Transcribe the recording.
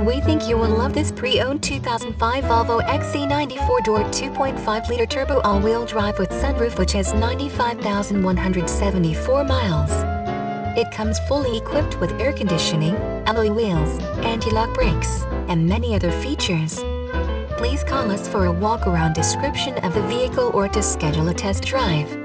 We think you will love this pre-owned 2005 Volvo XC90 4-door 2.5-liter turbo all-wheel drive with sunroof, which has 95,174 miles. It comes fully equipped with air conditioning, alloy wheels, anti-lock brakes, and many other features. Please call us for a walk-around description of the vehicle or to schedule a test drive.